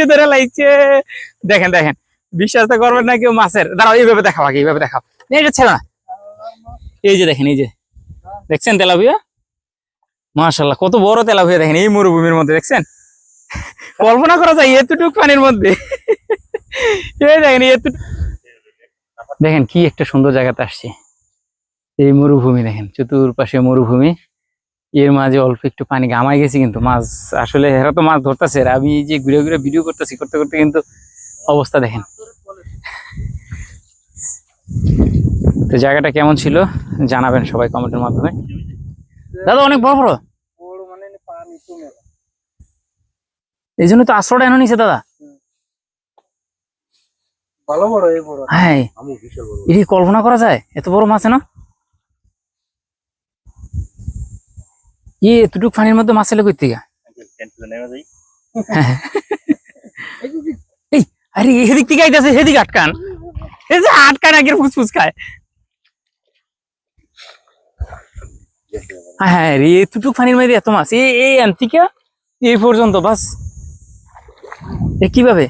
ধরে লাইছে দেখেন দেখেন, বিশ্বাস তো করবেন না কেউ মাছের। দাঁড়াও এইভাবে দেখাও, আগে এইভাবে দেখাও, এটা ছিল না। এই যে দেখেন, এই যে দেখছেন তেলাপিয়া, মাশাআল্লাহ কত বড় তেলাপিয়া দেখেন এই মরুভূমির মধ্যে, দেখছেন? কল্পনা করা যায় এতটুকু পানির মধ্যে। এই দেখেন দেখেন কি একটা সুন্দর জায়গাতে আসছে। এই মরুভূমি দেখেন, চতুর্পাশে মরুভূমি, এর মাঝে অল্প একটু পানি, গামায় গেছি কিন্তু মাছ আসলে এরা তো মাছ ধরতেছে, আমি এই যে ঘুরে ঘুরে ভিডিও করতেছি, করতে করতে কিন্তু অবস্থা দেখেন। তো জায়গাটা কেমন ছিল জানাবেন সবাই কমেন্টের মাধ্যমে। দাদা অনেক বড় বড়, এই জন্য তো আশ্রয়টা এনে নিছে দাদা। হ্যাঁ, এটি কল্পনা করা যায় এত বড় মাছ না? এতটুকু পানির মধ্যে মাছ এলে কই থেকে? এই আরে এদিক থেকে আইতাছে, সেদিকে আটকান, এই যে আটকান আগে ফুসফুস খায়। হ্যাঁ রে, এতটুকু পানির মধ্যে এত মাছ, এই আন্তিকা এই পর্যন্ত, বাস কিভাবে?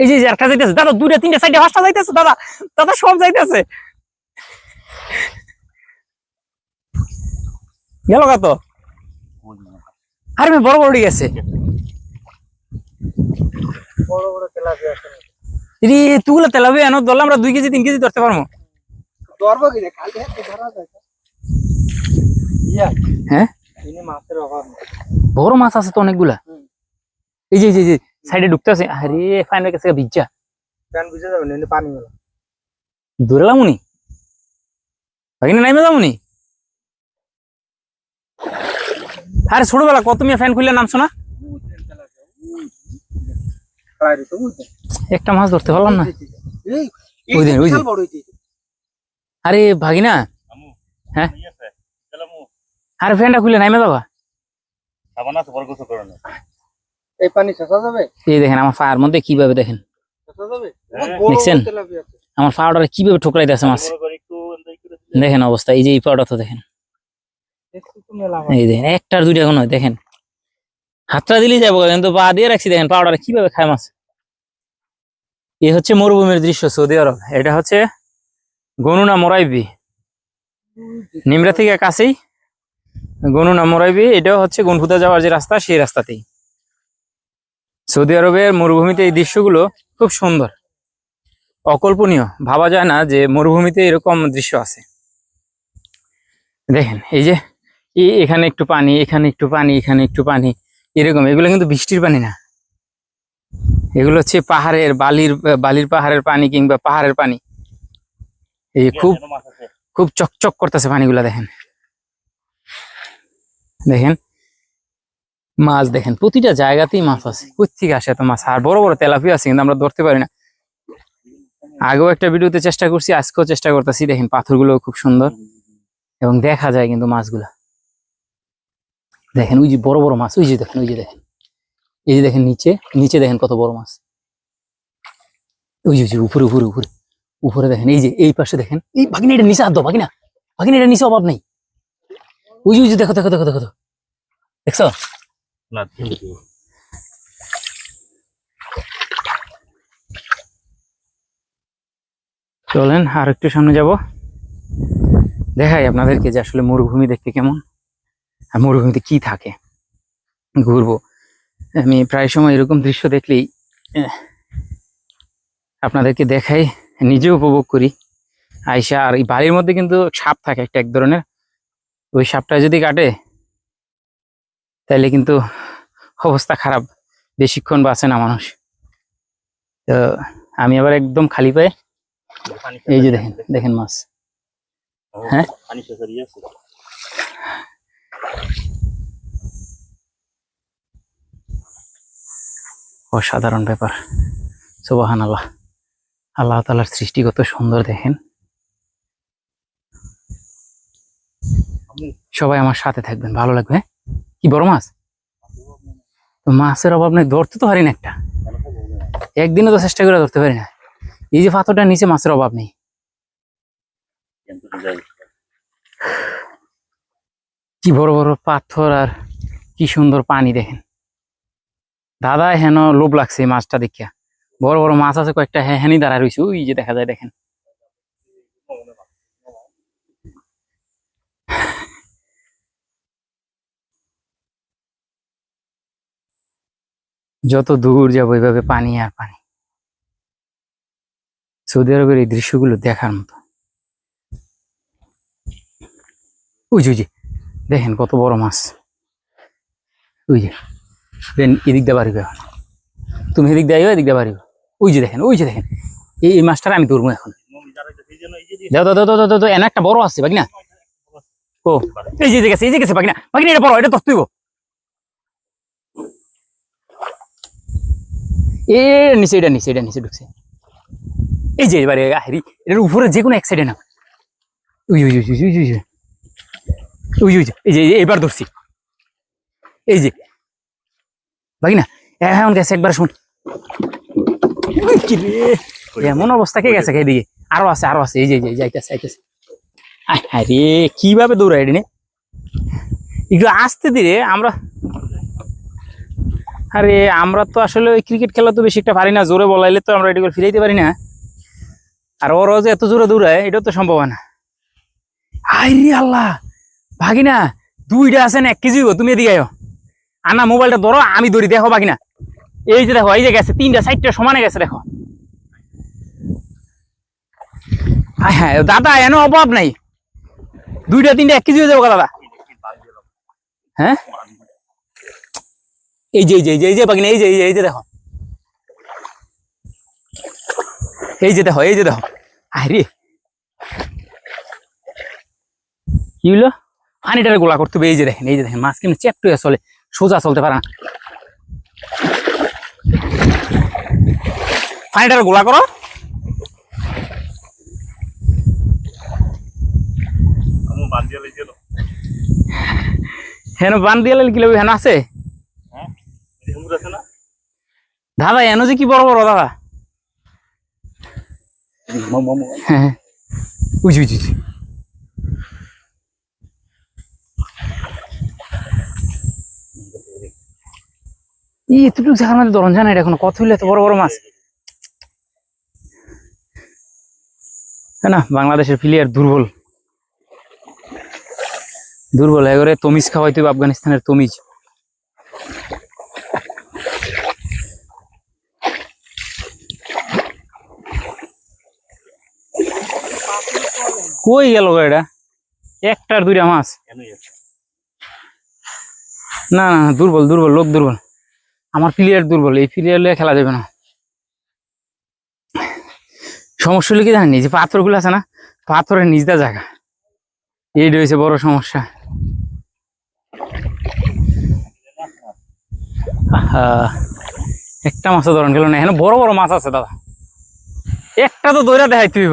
এই যে একটা যাইতেছে দাদা, দুইটা তিনটা চারটা পাঁচটা যাইতেছে দাদা, দাদা সব যাইতেছে। গেল কত? আরে বড় বড় গেছে, তুগুলো তেলাপিয়া এনে ধরলে আমরা 2 কেজি 3 কেজি ধরতে পারবো। হ্যাঁ বড় মাছ আছে তো অনেকগুলা। এই যে যে সাইডে ঢুকতেছে, আরে ফাইনের কাছে ভিজা পানি ধরলাম উনি নাইমে যাবনি। আরে ছোটবেলা কত মেয়ে ফ্যান খুললে নামছো না? একটা মাছ ধরতে পারলাম না ওই দিন। আরে ভাগিনা, হ্যাঁ আরে ফ্যানটা খুলে নাইমে যাবা। এই দেখেন আমার ফায়ার মধ্যে কিভাবে, দেখেন দেখছেন আমার ফাওয়াটা কিভাবে ঠোকরাই দিয়েছে মাছ, দেখেন অবস্থা। এই যে এই পাউডার তো দেখেন, এই দেখেন একটার দুইটা কোনো, দেখেন হাতটা দিলেই যাবো, কিন্তু পা দিয়ে রাখছি, দেখেন পাউডার কিভাবে খায় মাছ। এ হচ্ছে মরুভূমির দৃশ্য সৌদি আরব। এটা হচ্ছে গনুনা মোরাইবি, নিমরা থেকে কাছেই গনুনা মোরাইবি। এটাও হচ্ছে গনফুদা যাওয়ার যে রাস্তা, সেই রাস্তাতেই। সৌদি আরবের মরুভূমিতে এই দৃশ্যগুলো খুব সুন্দর, অকল্পনীয়, ভাবা যায় না যে মরুভূমিতে এরকম দৃশ্য আছে। দেখেন এই যে এখানে একটু পানি, এখানে একটু পানি, এখানে একটু পানি, এরকম। এগুলো কিন্তু বৃষ্টির পানি না, এগুলো হচ্ছে পাহাড়ের বালির পাহাড়ের পানি কিংবা পাহাড়ের পানি। এই খুব খুব চকচক করতেছে পানিগুলা, দেখেন দেখেন মাছ, দেখেন প্রতিটা জায়গাতেই মাছ আছে। কোথেকে আসে এত মাছ? আর বড় বড় তেলাপিয়া আছে, কিন্তু আমরা ধরতে পারি না। আগেও একটা ভিডিওতে চেষ্টা করছি, আজকেও চেষ্টা করতেছি। দেখেন পাথরগুলো খুব সুন্দর এবং দেখা যায় কিন্তু মাছগুলা। দেখেন ওই যে বড় বড় মাছ, ওই যে দেখেন, ওই যে দেখেন, এই যে দেখেন নিচে নিচে দেখেন কত বড় মাছ। ওই যে উপরে উপরে উপরে উপরে দেখেন, এই যে এই পাশে দেখেন। এই ভাগিনা এটা নিচে হাত দাও, ভাগিনা ভাগিনা এটা নিচে অভাব নেই। ওই যে দেখো দেখো দেখো দেখো দেখছো না? চলেন আর একটু সামনে যাব, দেখাই আপনাদেরকে যে আসলে মরুভূমি দেখতে কেমন আর মরুভূমিতে কি থাকে। ঘুরবো আমি প্রায় সময়, এরকম দৃশ্য দেখলেই আপনাদেরকে দেখাই, নিজে উপভোগ করি আইসা। আর এই বাড়ির মধ্যে কিন্তু সাপ থাকে একটা, এক ধরনের। ওই সাপটা যদি কাটে তাহলে কিন্তু অবস্থা খারাপ, বেশিক্ষণ বাঁচে না মানুষ। তো আমি আবার একদম খালি পায়ে, এই যে দেখেন দেখেন মাছ। হ্যাঁ অসাধারণ ব্যাপার, সুবহানাল্লাহ। আল্লাহ তাআলার সৃষ্টি কত সুন্দর, দেখেন। সবাই আমার সাথে থাকবেন, ভালো লাগবে। কি বড় মাছ, তো মাছের অভাব নেই, ধরতে তো পারি না একটা, একদিনও তো চেষ্টা করে ধরতে পারি না। এই যে পাথরটার নিচে মাছের অভাব নেই। কি বড় বড় পাথর আর কি সুন্দর পানি দেখেন দাদা। হেন লোভ লাগছে এই মাছটা দেখিয়া। বড় বড় মাছ আছে কয়েকটা, হেনি দাঁড়া রয়েছে, ওই যে দেখা যায় দেখেন। যত দূর যাবো এইভাবে পানি আর পানি। সৌদি আরবের এই দৃশ্যগুলো দেখার মতো। ওই যে দেখেন কত বড় মাছ। ওই যে এদিক দিয়ে বাড়িবে, তুমি এদিক দিয়ে এদিক দিয়ে বাড়িবে। ওই যে দেখেন এই মাছটা আমি ধরবো এখন। দাও দাও দাও দাও দাও, এনে একটা বড় আছে বাকি না। ও এই যে গেছে বাকি না এটা বড়, এটা তো তুইব। এটা নিচে ঢুকছে। এই যে এবারে হারি এটার উপরে যে কোনো এক সাইডে না। ওই এই যে এবার ধরছি। এই যে বাকি না এখন গেছে একবার শুন। এমন অবস্থা কে গেছে এদিকে। আরো আছে এই যে যাইতেছে। আরে কিভাবে দৌড়াই রে একটু আস্তে ধীরে আমরা। আরে আমরা তো আসলে ওই ক্রিকেট খেলা তো বেশি একটা পারি না, জোরে বলাইলে তো আমরা এটা ফিরাইতে পারি না। আর ওরাও যে এত জোরে দৌড়ায় এটাও তো সম্ভব না। আরে আল্লাহ ভাগিনা দুইটা আছেন 1 কেজি তুমি এদিকে আনা মোবাইলটা ধরো আমি ধরি, দেখো ভাগিনা। এই যে দেখো এই যে গেছে 3টা 4টা সমানে গেছে দেখো। হ্যাঁ দাদা এনে অভাব নাই, 2টা 3টা 1 কেজি হয়ে যাবো দাদা। হ্যাঁ এই যে বাগিনা এই যে দেখো এই যে দেখো। আরে কি হলো, পানিটারে গোলা করতে হবে। এই যে দেখেন মাছ কেমন চ্যাপ্ট হয়ে চলে, সোজা চলতে পারে না। পানিটারে গোলা করো। হেন বান দিয়ে কি লবি, হেন আছে দাদা। এন যে কি বড় বড় দাদা। হ্যাঁ উজি এতটুকু জায়গার মধ্যে ধরন জানা এটা এখন কত হইলে এত বড় বড় মাছ। না বাংলাদেশের প্লেয়ার দুর্বল এবারে তমিজ খাওয়াইতে হবে, আফগানিস্তানের তমিজ। কই গেল এটা, 1টা আর 2টা মাছ। না দুর্বল লোক দুর্বল, আমার প্লেয়ার দুর্বল, এই প্লেয়ার লিয়ে খেলা যাবে না। সমস্যা হলে কি জানি, যে পাথরগুলো আছে না, পাথরের নিচটা জায়গা, এই রয়েছে বড় সমস্যা। একটা মাছও ধরন গেল না, এখানে বড় বড় মাছ আছে দাদা, একটা তো দৌড়া দেখাই তুই।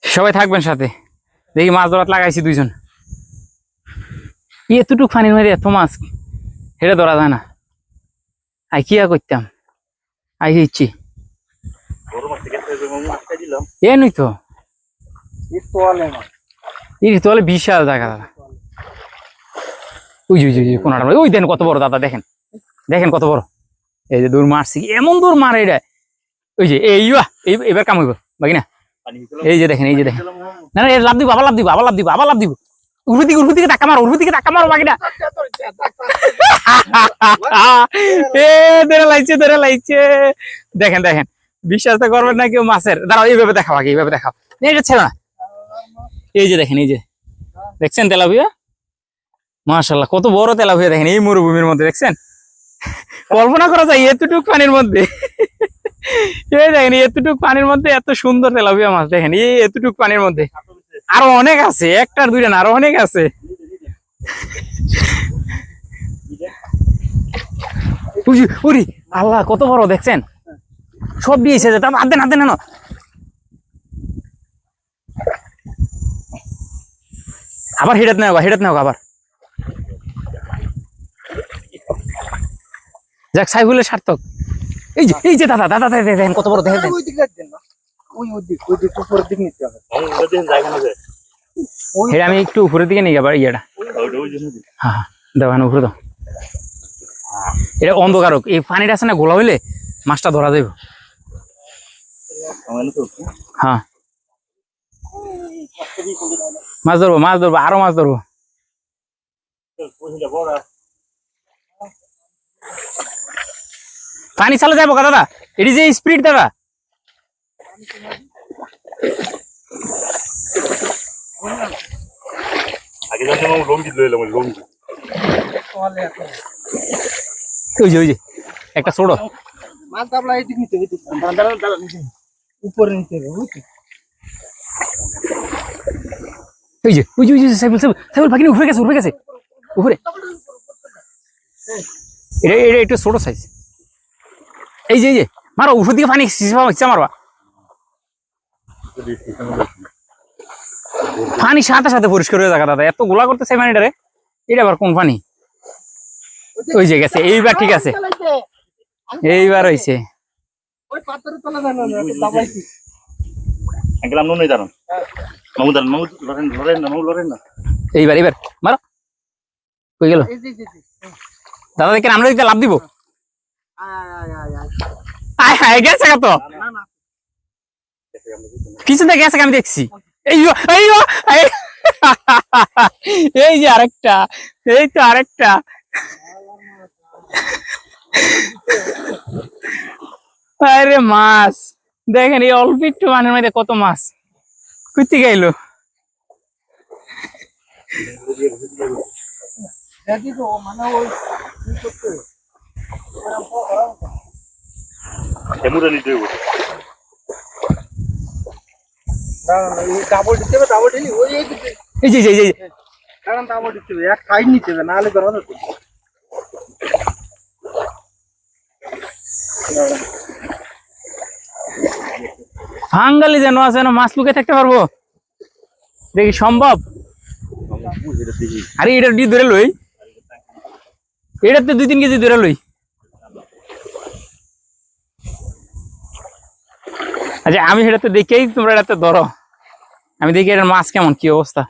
সবাই থাকবেন সাথে, দেখি মাছ ধরাত লাগাইছি 2জন। এতটুক পানির মধ্যে এত মাছ হেঁটে ধরা যায় না। আই কি করতাম, আই ইচ্ছি এ নই তো তোলে বিশাল জায়গা দাদা। ওই কোনটা ওই দেন কত বড় দাদা, দেখেন কত বড়। এই যে দূর মারছি, এমন দূর মারে এটা। ওই যে এবার কাম হইব বাকি না। এই যে দেখেন না লাভ দিব, আবার লাভ দিব। উর্ফি দিকে টাকা মারো বাকি না। ধরে লাইছে দেখেন বিশ্বাস তো করবেন না কেউ মাছের। দাঁড়াও এইভাবে দেখাও, আগে এইভাবে দেখাও, এটা ছিল না। এই যে দেখেন, দেখছেন তেলাপিয়া, মাশাআল্লাহ কত বড় তেলাপিয়া। দেখেন এই মরুভূমির মধ্যে, দেখছেন কল্পনা করা যায় এতটুক পানির মধ্যে। এই দেখেন এতটুক পানির মধ্যে এত সুন্দর তেলাপিয়া মাছ। দেখেন এই এতটুক পানির মধ্যে আরো অনেক আছে, 1টা আর 2টা না, আরো অনেক আছে। ওরে আল্লাহ কত বড়, দেখছেন সব দিয়েছে যে হাত দেন না। আবার হেডাত নেওয়া আবার। যাক সাইফুলের সার্থক। এই যে দাদা দেখেন কত বড়, দেখেন এটা আমি একটু উপরের দিকে নিয়ে যাবার ইয়েটা। হ্যাঁ দেবেন উপরে দাও। এটা অন্ধকারক, এই পানিটা আছে না গোলা হইলে মাছটা ধরা যাবে। হ্যাঁ মাছ ধরবো, মাছ ধরবো, আরো মাছ ধরবো। পানি চালে যাবো দাদা, এটি যে স্পিড দাদা। ওই যে একটা ছোট উপরে নিচে ওই যে সাইবুল পাখি উপরে গেছে উপরে। এটা একটু ছোট সাইজ। এই যে মারো উপর দিকে পানি ইচ্ছা মারবা। পানি সাথে সাথে পরিষ্কার হয়ে যাবে দাদা, এত গোলা করতেছে পানিটারে। এটা আবার কোন পানি? ওই যে গেছে, এইবার ঠিক আছে, এইবার হয়েছে। এইবার মারো। কই গেল দাদা? দেখেন আমরা দিকে লাভ দিব। গেছে কত পিছনে গেছে, আমি দেখছি। এই যে আরেকটা, এই তো আরেকটা। আরে মাছ দেখেন, এই অল্প একটু পানির মধ্যে কত মাছ কুইতে গেল। এই যে এক সাইড নিতে হবে, নাহলে ধরা যাবে। ভাঙ্গালি যেন আছে না, মাছ লুকে থাকতে পারবো দেখি সম্ভব? আরে এটা দিয়ে ধরে লই, এটাতে 2-3 কেজি ধরে লই। আচ্ছা আমি সেটাতে দেখেই তোমরা এটাতে ধরো, আমি দেখি এটার মাছ কেমন, কি অবস্থা।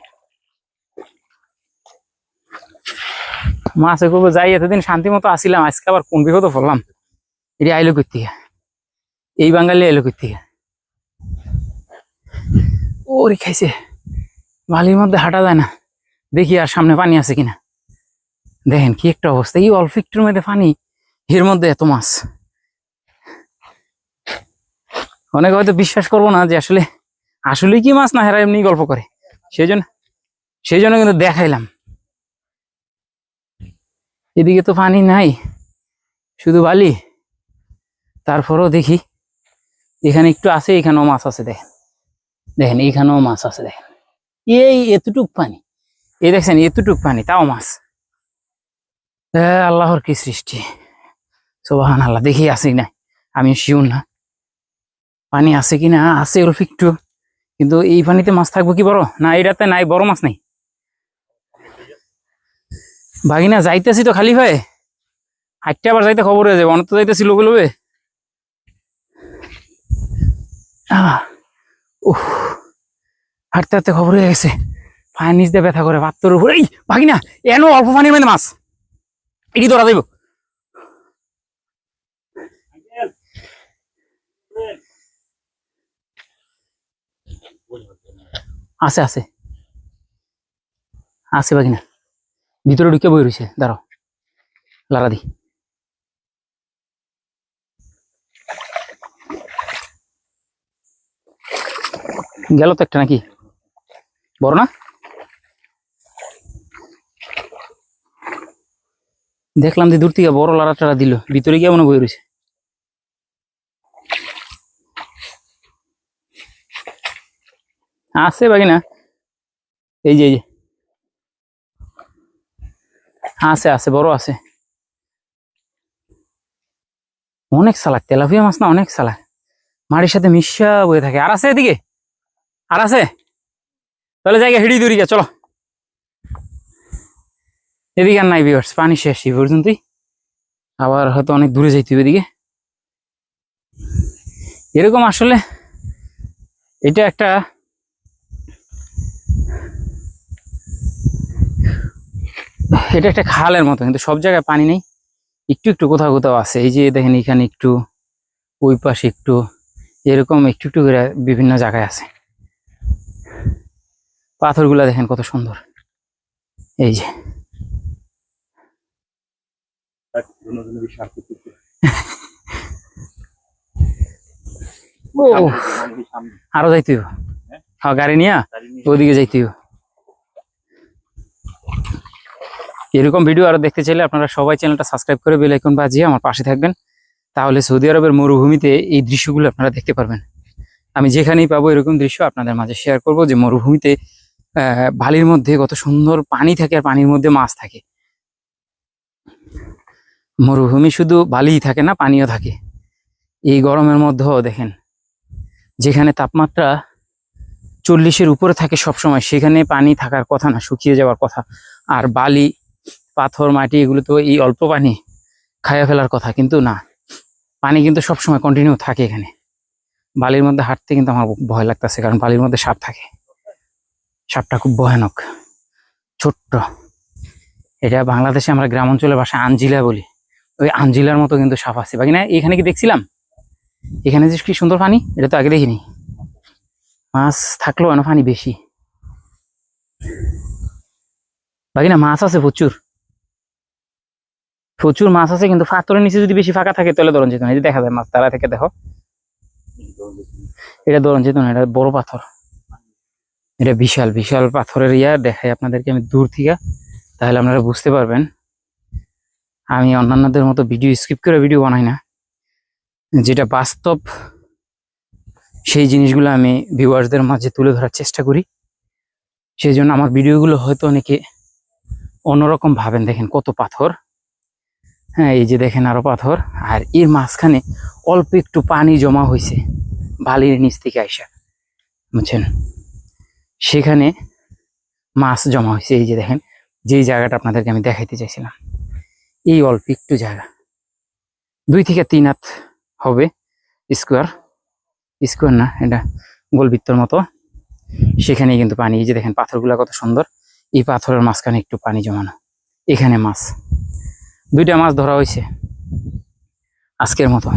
মাছ করবো যাই, এতদিন শান্তি মতো আসিলাম, আজকে আবার কোন বিপদে পড়লাম। এটি আইলো কর্তিকা, এই বাঙালি আইলো কর্তিকা। ওরে খাইছে, বালির মধ্যে হাঁটা যায় না। দেখি আর সামনে পানি আছে কিনা। দেখেন কি একটা অবস্থা, এই অল্প একটুর মধ্যে পানি, এর মধ্যে এত মাছ। অনেকে হয়তো বিশ্বাস করবো না যে আসলে কি মাছ না, হেরা এমনি গল্প করে। সেই জন্য কিন্তু দেখাইলাম। এদিকে তো পানি নাই, শুধু বালি। তারপরও দেখি এখানে একটু আছে, এখানেও মাছ আছে। দেখেন এখানেও মাছ আছে। দেখেন এই এতটুক পানি, এই দেখছেন এতটুক পানি, তাও মাছ। আল্লাহর কি সৃষ্টি, সুবহানাল্লাহ। দেখি আছে কিনা, আমি শিওর না পানি আছে কিনা। আছে অল্প একটু, কিন্তু এই পানিতে মাছ থাকবো কি বড়? না এটাতে নাই, বড় মাছ নাই। ভাগিনা যাইতেছি তো খালি ভাই, হাঁটতে আবার যাইতে খবর হয়ে যাবে। অনেক তো যাইতেছি লোকে লোবে। হাঁটতে হাঁটতে খবর হয়ে গেছে, পায়ের নিচ দিয়ে ব্যথা করে, পাত্তর উপরে। এই ভাগিনা এনো অল্প পানির মধ্যে মাছ, এটি ধরা যাইব। আছে আছে আছে ভাগিনা, ভিতরে ঢুকে বই রয়েছে। দাঁড়াও লারা দি। গেল তো একটা, নাকি বড় না? দেখলাম যে দূর থেকে বড় লারা টারা দিল, ভিতরে গিয়ে মনে বই রয়েছে। আছে বাকি না, এই যে আছে আছে, বড় আছে। অনেক চালাক, তেলাপিয়া মাছ না, অনেক চালাক, মাটির সাথে মিশা বয়ে থাকে। আর আছে এদিকে, আর আছে। তাহলে জায়গা হিড়ি দূরি গিয়ে চলো। এদিকে আর নাই ভিউয়ার্স, পানি শেষ এই পর্যন্তই। আবার হয়তো অনেক দূরে যাইতে হবে এদিকে। এরকম আসলে এটা একটা খালের মতো, কিন্তু সব জায়গায় পানি নেই, একটু একটু কোথাও কোথাও আছে। এই যে দেখেন এখানে একটু, ওই পাশে একটু, এরকম একটু একটু করে বিভিন্ন জায়গায় আছে। পাথরগুলা দেখেন কত সুন্দর। এই যে ও, আরো যাইতে হইব। হ্যাঁ, গাড়ি নিয়ে ওইদিকে যাইতে হইব। এরকম ভিডিও আরো দেখতে চাইলে আপনারা সবাই চ্যানেলটা সাবস্ক্রাইব করে বেল আইকন বাজিয়ে আমার পাশে থাকবেন। তাহলে সৌদি আরবের মরুভূমিতে এই দৃশ্যগুলো আপনারা দেখতে পারবেন। আমি যেখানেই পাবো এরকম দৃশ্য আপনাদের মাঝে শেয়ার করব, যে মরুভূমিতে বালির মধ্যে কত সুন্দর পানি থাকে আর পানির মধ্যে মাছ থাকে। মরুভূমি শুধু বালিই থাকে না, পানিও থাকে। এই গরমের মধ্যেও দেখেন, যেখানে তাপমাত্রা 40-এর উপরে থাকে সবসময়, সেখানে পানি থাকার কথা না, শুকিয়ে যাওয়ার কথা। আর বালি, পাথর, মাটি এগুলো তো এই অল্প পানি খাইয়া ফেলার কথা, কিন্তু না, পানি কিন্তু সবসময় কন্টিনিউ থাকে এখানে। বালির মধ্যে হাঁটতে কিন্তু আমার ভয় লাগতেছে, কারণ বালির মধ্যে সাপ থাকে। সাপটা খুব ভয়ানক, ছোট্ট। এটা বাংলাদেশে আমরা গ্রাম অঞ্চলের ভাষায় আঞ্জিলা বলি। ওই আঞ্জিলার মতো কিন্তু সাপ আছে বাকি না। এখানে কি দেখছিলাম, এখানে যে কি সুন্দর পানি, এটা তো আগে দেখিনি। মাছ থাকলেও না, পানি বেশি বাকি না। মাছ আছে প্রচুর, প্রচুর মাছ আছে, কিন্তু পাথরের নিচে যদি বেশি ফাঁকা থাকে তাহলে ধরন যেত না। এই যে দেখা যায় মাছ তারা থেকে, দেখো এটা ধরন যেত না, এটা বড় পাথর, এটা বিশাল বিশাল পাথরের দেখাই আপনাদেরকে আমি দূর থেকে, তাহলে আপনারা বুঝতে পারবেন। আমি অন্যান্যদের মতো ভিডিও স্কিপ করে ভিডিও বানাই না, যেটা বাস্তব সেই জিনিসগুলো আমি ভিউয়ার্সদের মাঝে তুলে ধরার চেষ্টা করি। সেই জন্য আমার ভিডিওগুলো হয়তো অনেকে অন্যরকম ভাবেন। দেখেন কত পাথর, হ্যাঁ এই যে দেখেন আরো পাথর, আর এর মাঝখানে অল্প একটু পানি জমা হয়েছে বালির নিচ থেকে আইসা, বুঝছেন, সেখানে মাছ জমা হয়েছে। এই যে দেখেন, যেই জায়গাটা আপনাদেরকে আমি দেখাইতে চাইছিলাম, এই অল্প একটু জায়গা, 2 থেকে 3 হাত হবে স্কোয়ার, স্কোয়ার না, এটা গোলবৃত্তর মতো। সেখানে কিন্তু পানি, এই যে দেখেন পাথরগুলা কত সুন্দর, এই পাথরের মাঝখানে একটু পানি জমানো, এখানে মাছ, 2টা মাছ ধরা হয়েছে আজকের মতো।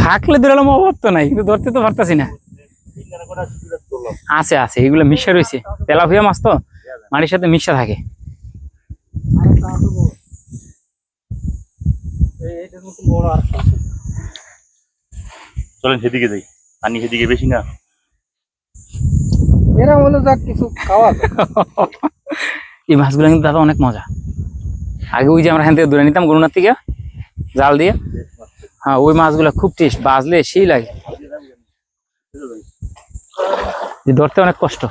থাকলে ধরলাম, অভাব তো নাই, কিন্তু ধরতে তো পারতাছি না। আছে আছে, এগুলো মিশা রয়েছে, তেলাপিয়া মাছ তো মাটির সাথে মিশা থাকে। চলেন সেদিকে যাই, পানি সেদিকে বেশি না। এরা হলো যা কিছু খাওয়া যায়। এই মাছগুলো কিন্তু দাদা অনেক মজা। আগে ওই যে আমরা এখান থেকে ধরে নিতাম গরুনার থেকে জাল দিয়ে, হ্যাঁ ওই মাছগুলো খুব টেস্ট, বাজলে সেই লাগে, ধরতে অনেক কষ্ট।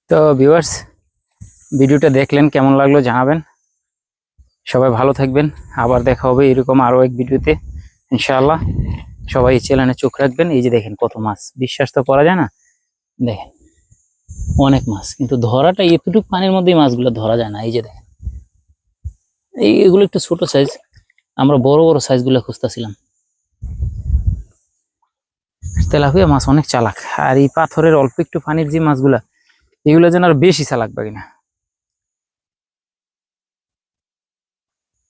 তো ভিউয়ার্স, ভিডিওটা দেখলেন, কেমন লাগলো জানাবেন। সবাই ভালো থাকবেন, আবার দেখা হবে এরকম আরো এক ভিডিওতে ইনশাআল্লাহ। সবাই চ্যানেলে চোখ রাখবেন। এই যে দেখেন কত মাছ, বিশ্বাস তো করা যায় না, দেখেন অনেক মাছ, কিন্তু ধরাটা এতটুকু পানির মধ্যে মাছগুলো ধরা যায় না। এই যে দেখেন, এগুলো একটু ছোট সাইজ, আমরা বড় বড় সাইজগুলো খুঁজতেছিলাম। তেলাপিয়া মাছ অনেক চালাক, আর এই পাথরের অল্প একটু পানির যে মাছগুলা, এগুলো যেন আর বেশি চালাক বা কিনা।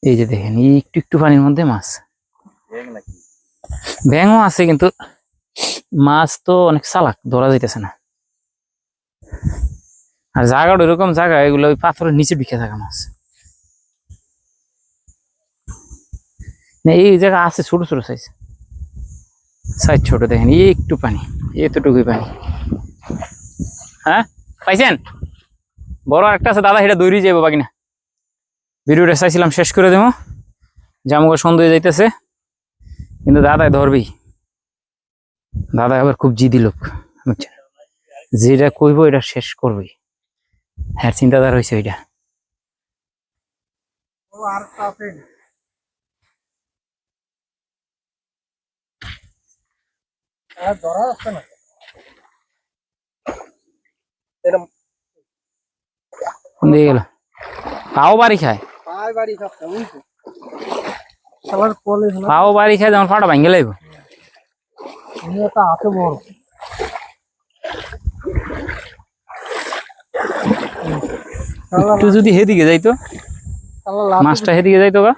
এই যে দেখেন, এই একটু একটু পানির মধ্যে মাছ, ব্যাঙও আছে, কিন্তু মাছ তো অনেক চালাক, ধরা যাইতেছে না। আর জায়গাটা এরকম জায়গা, এগুলো ওই পাথরের নিচে ঢুকে থাকা মাছ। এই জায়গা আছে ছোট ছোট সাইজ, সাইজ ছোট, দেখেন এই একটু পানি, এতটুকুই পানি। হ্যাঁ পাইছেন, বড় একটা আছে দাদা, সেটা দৌড়িয়ে যাবো বাকি না। ভিডিওটা চাইছিলাম শেষ করে দেবো, জামুকা সন্ধ্যে যাইতেছে, কিন্তু দাদাই ধরবি। দাদা আবার খুব জিদি লোক, বুঝছেন? যেটা কইবো এটা শেষ করবই, হ্যাঁ চিন্তাধারা হয়েছে ওইটা। ও আর আছে আর ধরা আছে না এরকম কোন দিকে গেল? পাও বাড়ি খায়, পায় বাড়ি খাচ্ছে বুঝছো খেলার কলে হলো পাও বাড়ি খায়, যেমন পাটা ভাঙ্গে লাইব। এটা আছে বড় একটু যদি হেদিকে যাইতো, শালা মাছটা হেদিকে যাইতো গা।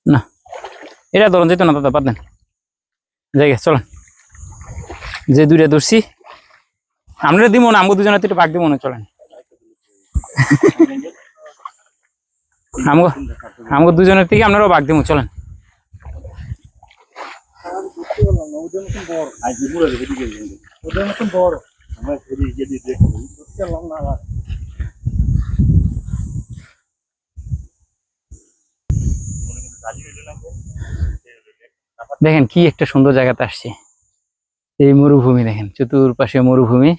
না এটা ধরুন যেত না দাদা, বাদ দেন, জায়গা চলেন। যে দুইটা ধরছি আমরা দিব না, আমাকে দুজনের একটু ভাগ দিব না, চলেন। আমাকে দুজনের থেকে আপনারাও ভাগ দিব, চলেন। ওদের মতন বড় আজ দুপুরে হেদিকে যাই। ওদের মতন বড় আমরা হেদিকে দিয়ে দেখো। চললাম না আবার দেখেন কি একটা সুন্দর জায়গাতে আসছে, এই মরুভূমি দেখেন, চতুর্পাশে মরুভূমি,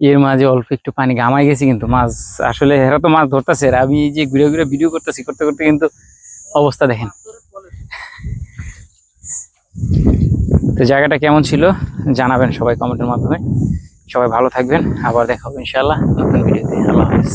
এর মাঝে অল্প একটু পানি, গামাই গেছি কিন্তু মাছ, আসলে এরা তো মাছ ধরতেছে, আর আমি এই যে ঘুরে ঘুরে ভিডিও করতেছি, করতে করতে কিন্তু অবস্থা দেখেন। তো জায়গাটা কেমন ছিল জানাবেন সবাই কমেন্টের মাধ্যমে। সবাই ভালো থাকবেন, আবার দেখা হবে ইনশাআল্লাহ নতুন ভিডিওতে। আল্লাহ হাফেজ।